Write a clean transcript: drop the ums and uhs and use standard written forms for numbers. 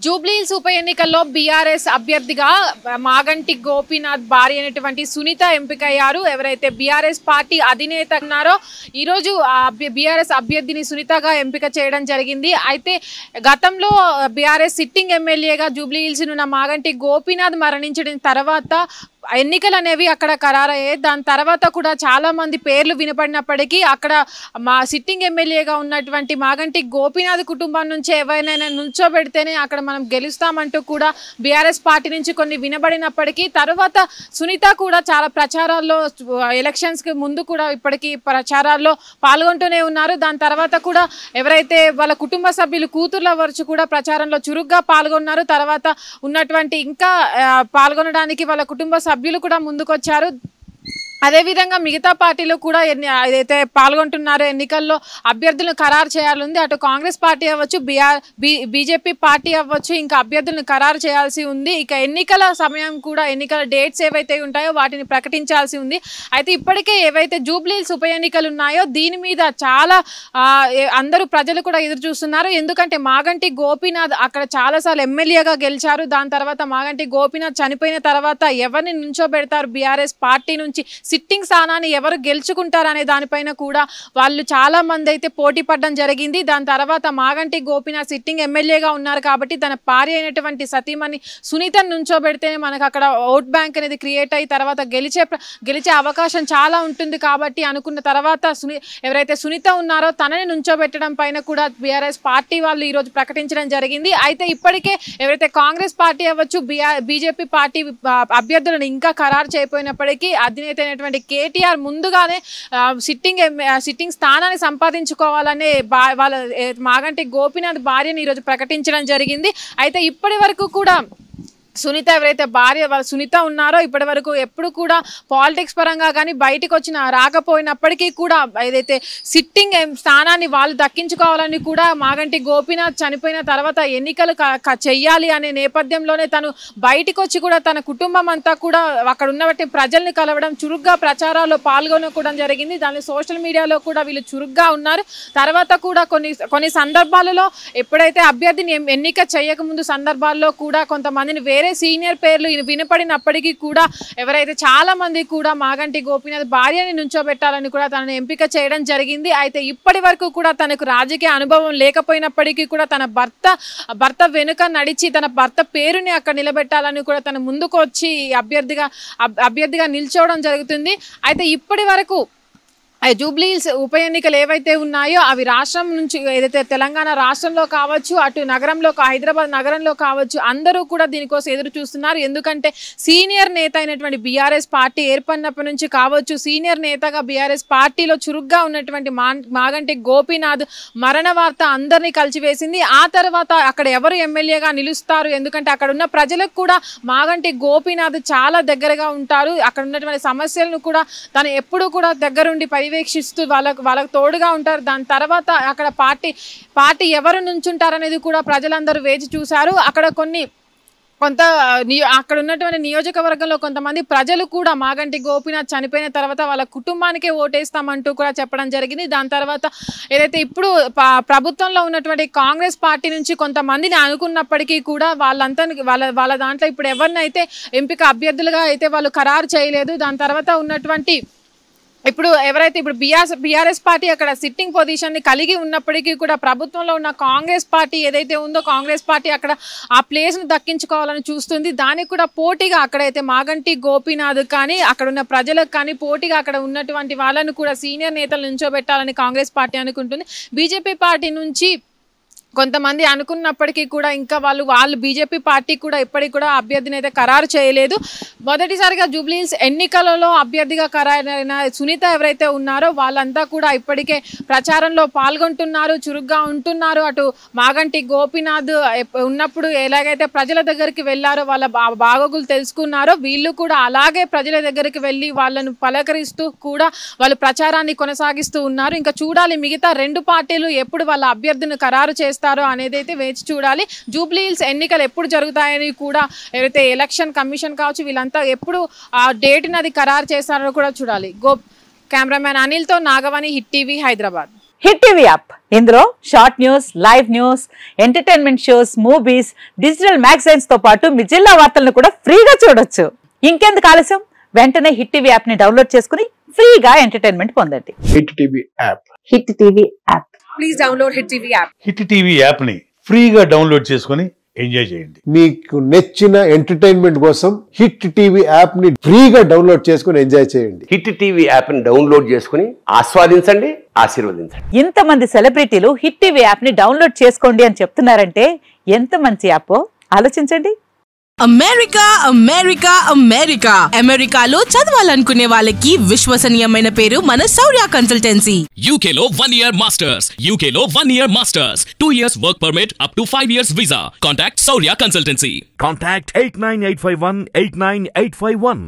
జూబ్లీహిల్స్ ఉప ఎన్నికల్లో బీఆర్ఎస్ అభ్యర్థిగా మాగంటి గోపీనాథ్ భార్య అయినటువంటి సునీత ఎంపికయ్యారు. ఎవరైతే బీఆర్ఎస్ పార్టీ అధినేత ఉన్నారో ఈరోజు బీఆర్ఎస్ అభ్యర్థిని సునీతగా ఎంపిక చేయడం జరిగింది. అయితే గతంలో బీఆర్ఎస్ సిట్టింగ్ ఎమ్మెల్యేగా జూబ్లీహిల్స్ ఉన్న మాగంటి గోపీనాథ్ మరణించిన తర్వాత ఎన్నికలు అనేవి అక్కడ ఖరారయ్యాయి. దాని తర్వాత కూడా చాలా మంది పేర్లు వినపడినప్పటికీ అక్కడ మా సిట్టింగ్ ఎమ్మెల్యేగా ఉన్నటువంటి మాగంటి గోపీనాథ్ కుటుంబం నుంచి ఎవరైనా నుంచోబెడితేనే అక్కడ మనం గెలుస్తామంటూ కూడా బీఆర్ఎస్ పార్టీ నుంచి కొన్ని వినబడినప్పటికీ తర్వాత సునీత కూడా చాలా ప్రచారాల్లో ఎలక్షన్స్కి ముందు కూడా ఇప్పటికీ ప్రచారాల్లో పాల్గొంటూనే ఉన్నారు. దాని తర్వాత కూడా ఎవరైతే వాళ్ళ కుటుంబ సభ్యులు కూతుర్ల వరచు కూడా ప్రచారంలో చురుగ్గా పాల్గొన్నారు. తర్వాత ఉన్నటువంటి ఇంకా పాల్గొనడానికి వాళ్ళ కుటుంబ సభ్యులు కూడా ముందుకొచ్చారు. అదేవిధంగా మిగతా పార్టీలు కూడా ఏదైతే పాల్గొంటున్నారో ఎన్నికల్లో అభ్యర్థులను ఖరారు చేయాలని అటు కాంగ్రెస్ పార్టీ అవ్వచ్చు, బీజేపీ పార్టీ అవ్వచ్చు, ఇంకా అభ్యర్థులను ఖరారు చేయాల్సి ఉంది. ఇక ఎన్నికల సమయం కూడా ఎన్నికల డేట్స్ ఏవైతే ఉంటాయో వాటిని ప్రకటించాల్సి ఉంది. అయితే ఇప్పటికే ఏవైతే జూబ్లీహిల్స్ ఉప ఎన్నికలు ఉన్నాయో దీని మీద చాలా అందరూ ప్రజలు కూడా ఎదురు చూస్తున్నారు. ఎందుకంటే మాగంటి గోపీనాథ్ అక్కడ చాలాసార్లు ఎమ్మెల్యేగా గెలిచారు. దాని తర్వాత మాగంటి గోపీనాథ్ చనిపోయిన తర్వాత ఎవరిని నుంచోబెడతారు బీఆర్ఎస్ పార్టీ నుంచి, సిట్టింగ్ స్థానాన్ని ఎవరు గెలుచుకుంటారనే దానిపైన కూడా వాళ్ళు చాలా మంది అయితే పోటీ పడడం జరిగింది. దాని తర్వాత మాగంటి గోపీనాథ్ సిట్టింగ్ ఎమ్మెల్యేగా ఉన్నారు కాబట్టి తన భార్య అయినటువంటి సతీమణి సునీతను నుంచోబెడితేనే మనకు అక్కడ ఓట్ బ్యాంక్ అనేది క్రియేట్ అయ్యి తర్వాత గెలిచే అవకాశం చాలా ఉంటుంది కాబట్టి అనుకున్న తర్వాత ఎవరైతే సునీత ఉన్నారో తనని నుంచోబెట్టడం పైన కూడా బీఆర్ఎస్ పార్టీ వాళ్ళు ఈరోజు ప్రకటించడం జరిగింది. అయితే ఇప్పటికే ఎవరైతే కాంగ్రెస్ పార్టీ అవ్వచ్చు, బీజేపీ పార్టీ అభ్యర్థులను ఇంకా ఖరారు చేయకపోయినప్పటికీ అధినేత కేటీఆర్ ముందుగానే సిట్టింగ్ స్థానాన్ని సంపాదించుకోవాలనే వాళ్ళ మాగంటి గోపీనాథ్ భార్యని ఈరోజు ప్రకటించడం జరిగింది. అయితే ఇప్పటి వరకు కూడా సునీత ఎవరైతే భార్య వాళ్ళ సునీత ఉన్నారో ఇప్పటి వరకు ఎప్పుడు కూడా పాలిటిక్స్ పరంగా కానీ బయటకు రాకపోయినప్పటికీ కూడా ఏదైతే సిట్టింగ్ స్థానాన్ని వాళ్ళు దక్కించుకోవాలని కూడా మాగంటి గోపీనాథ్ చనిపోయిన తర్వాత ఎన్నికలు చెయ్యాలి అనే నేపథ్యంలోనే తను బయటకు వచ్చి కూడా తన కుటుంబం అంతా కూడా అక్కడ ఉన్నటువంటి ప్రజల్ని కలవడం, చురుగ్గా ప్రచారాల్లో పాల్గొనడం జరిగింది. దాని సోషల్ మీడియాలో కూడా వీళ్ళు చురుగ్గా ఉన్నారు. తర్వాత కూడా కొన్ని సందర్భాలలో ఎప్పుడైతే అభ్యర్థిని ఎన్నిక చేయకముందు సందర్భాల్లో కూడా కొంతమందిని వేరే సీనియర్ పేర్లు వినపడినప్పటికీ కూడా ఎవరైతే చాలా మంది కూడా మాగంటి గోపీనాథ్ భార్యని నుంచోబెట్టాలని కూడా తనను ఎంపిక చేయడం జరిగింది. అయితే ఇప్పటి వరకు కూడా తనకు రాజకీయ అనుభవం లేకపోయినప్పటికీ కూడా తన భర్త వెనుక నడిచి తన భర్త పేరుని అక్కడ నిలబెట్టాలని కూడా తన ముందుకు వచ్చి అభ్యర్థిగా నిల్చోవడం జరుగుతుంది. అయితే ఇప్పటి వరకు జూబ్లీహిల్స్ ఉప ఎన్నికలు ఏవైతే ఉన్నాయో అవి రాష్ట్రం నుంచి ఏదైతే తెలంగాణ రాష్ట్రంలో కావచ్చు, అటు నగరంలో హైదరాబాద్ నగరంలో కావచ్చు అందరూ కూడా దీనికోసం ఎదురు చూస్తున్నారు. ఎందుకంటే సీనియర్ నేత అయినటువంటి బీఆర్ఎస్ పార్టీ ఏర్పడినప్పటి నుంచి కావచ్చు, సీనియర్ నేతగా బీఆర్ఎస్ పార్టీలో చురుగ్గా ఉన్నటువంటి మాగంటి గోపీనాథ్ మరణ వార్త అందరినీ కలిసివేసింది. ఆ తర్వాత అక్కడ ఎవరు ఎమ్మెల్యేగా నిలుస్తారు, ఎందుకంటే అక్కడ ఉన్న ప్రజలకు కూడా మాగంటి గోపీనాథ్ చాలా దగ్గరగా ఉంటారు. అక్కడ ఉన్నటువంటి సమస్యలను కూడా తను ఎప్పుడూ కూడా దగ్గరుండి పర్యవేక్షిస్తూ వాళ్ళకు తోడుగా ఉంటారు. దాని తర్వాత అక్కడ పార్టీ ఎవరు నుంచుంటారనేది కూడా ప్రజలందరూ వేచి చూశారు. అక్కడ అక్కడ ఉన్నటువంటి నియోజకవర్గంలో కొంతమంది ప్రజలు కూడా మాగంటి గోపీనాథ్ చనిపోయిన తర్వాత వాళ్ళ కుటుంబానికే ఓటేస్తామంటూ కూడా చెప్పడం జరిగింది. దాని తర్వాత ఏదైతే ఇప్పుడు ప్రభుత్వంలో ఉన్నటువంటి కాంగ్రెస్ పార్టీ నుంచి కొంతమందిని అనుకున్నప్పటికీ కూడా వాళ్ళ దాంట్లో ఇప్పుడు ఎవరినైతే ఎంపిక అభ్యర్థులుగా అయితే వాళ్ళు ఖరారు చేయలేదు. దాని తర్వాత ఉన్నటువంటి ఎవరైతే బీఆర్ఎస్ పార్టీ అక్కడ సిట్టింగ్ పొజిషన్ ని కలిగి ఉన్నప్పటికీ కూడా ప్రభుత్వంలో ఉన్న కాంగ్రెస్ పార్టీ ఏదైతే ఉందో కాంగ్రెస్ పార్టీ అక్కడ ఆ ప్లేస్ ను దక్కించుకోవాలని చూస్తుంది. దానికి కూడా పోటీగా అక్కడైతే మాగంటి గోపీనాథ్ కానీ అక్కడ ఉన్న ప్రజలకు కానీ పోటీగా అక్కడ ఉన్నటువంటి వాళ్ళను కూడా సీనియర్ నేతలు నుంచోబెట్టాలని కాంగ్రెస్ పార్టీ అనుకుంటుంది. బీజేపీ పార్టీ నుంచి కొంతమంది అనుకున్నప్పటికీ కూడా ఇంకా వాళ్ళు బీజేపీ పార్టీ కూడా ఇప్పటికి కూడా అభ్యర్థిని అయితే ఖరారు చేయలేదు. మొదటిసారిగా జూబ్లీహిల్స్ ఎన్నికలలో అభ్యర్థిగా ఖరారైన సునీత ఎవరైతే ఉన్నారో వాళ్ళంతా కూడా ఇప్పటికే ప్రచారంలో పాల్గొంటున్నారు, చురుగ్గా ఉంటున్నారు. అటు మాగంటి గోపీనాథ్ ఉన్నప్పుడు ఎలాగైతే ప్రజల దగ్గరికి వెళ్ళారో వాళ్ళ బాగోగులు తెలుసుకున్నారో వీళ్ళు కూడా అలాగే ప్రజల దగ్గరికి వెళ్ళి వాళ్ళను పలకరిస్తూ కూడా వాళ్ళు ప్రచారాన్ని కొనసాగిస్తూ ఉన్నారు. ఇంకా చూడాలి మిగతా రెండు పార్టీలు ఎప్పుడు వాళ్ళ అభ్యర్థిని ఖరారు చేస్తారు అనేది అయితే వేచి చూడాలి. జూబ్లీహిల్స్ ఎన్నికలు ఎప్పుడు జరుగుతాయని కూడా ఎవరైతే ఎలక్షన్ కమిషన్ కావచ్చు వీళ్ళంతా ఎప్పుడు ఆ డేట్ని అది ఖరారు చేస్తారో కూడా చూడాలి. కెమెరామ్యాన్ అనిల్తో Nagavani, Hit TV, Hyderabad. Hit TV app ఇందులో short news, live news, entertainment shows, movies, digital magazines తో పాటు మీ జిల్లా వార్తలను కూడా ఫ్రీగా చూడొచ్చు. ఇంకెందుకు ఆలస్యం, వెంటనే హిట్ టీవీ యాప్ ని డౌన్లోడ్ చేసుకుని ఫ్రీగా ఎంటర్టైన్మెంట్ పొందండి. Hit TV app. Hit TV app. Please download hit TV app. Hit TV app ని ఫ్రీగా డౌన్లోడ్ చేసుకుని ఎంజాయ్ చేయండి. మీకు నచ్చిన ఎంటర్టైన్మెంట్ కోసం హిట్ టీవీ యాప్ ని ఫ్రీగా డౌన్లోడ్ చేసుకుని ఎంజాయ్ చేయండి. హిట్ టీవీ యాప్ ని డౌన్లోడ్ చేసుకుని ఆస్వాదించండి, ఆశీర్వదించండి. ఇంతమంది సెలబ్రిటీలు హిట్ టీవీ యాప్ ని డౌన్లోడ్ చేసుకోండి అని చెప్తున్నారంటే ఎంత మంచి యాప్ ఆలోచించండి. అమెరికా అమెరికా అమెరికా అమెరికాలో చదవాలనుకునే వాళ్ళకి విశ్వసనీయమైన పేరు మన శౌర్య కన్సల్టెన్సీ. UK లో 1 year masters, UK లో 1 year masters, 2 years work permit up to 5 years visa. Contact Saurya Consultancy. Contact 89851 89851.